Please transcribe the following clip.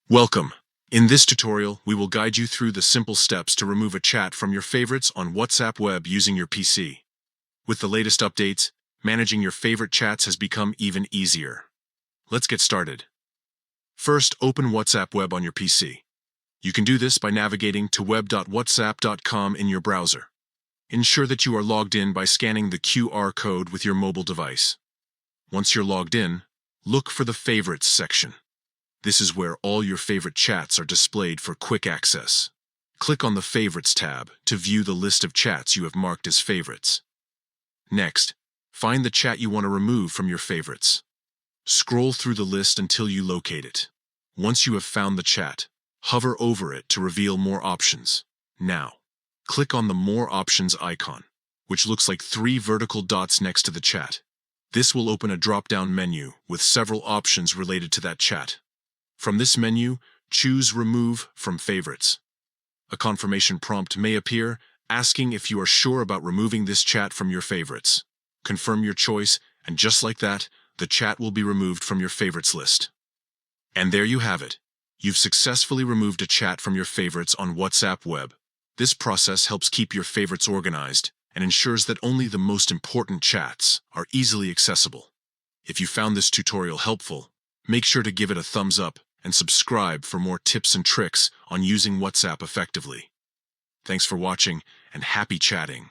Welcome. In this tutorial, we will guide you through the simple steps to remove a chat from your favorites on WhatsApp web using your PC. With the latest updates, managing your favorite chats has become even easier. Let's get started. First, open WhatsApp web on your PC. You can do this by navigating to web.whatsapp.com in your browser. Ensure that you are logged in by scanning the QR code with your mobile device. Once you're logged in, look for the Favorites section. This is where all your favorite chats are displayed for quick access. Click on the Favorites tab to view the list of chats you have marked as favorites. Next, find the chat you want to remove from your favorites. Scroll through the list until you locate it. Once you have found the chat, hover over it to reveal more options. Now, click on the More Options icon, which looks like 3 vertical dots next to the chat. This will open a drop-down menu with several options related to that chat. From this menu, choose Remove from Favorites. A confirmation prompt may appear, asking if you are sure about removing this chat from your favorites. Confirm your choice, and just like that, the chat will be removed from your favorites list. And there you have it. You've successfully removed a chat from your favorites on WhatsApp web. This process helps keep your favorites organized and ensures that only the most important chats are easily accessible. If you found this tutorial helpful, make sure to give it a thumbs up and subscribe for more tips and tricks on using WhatsApp effectively. Thanks for watching, and happy chatting.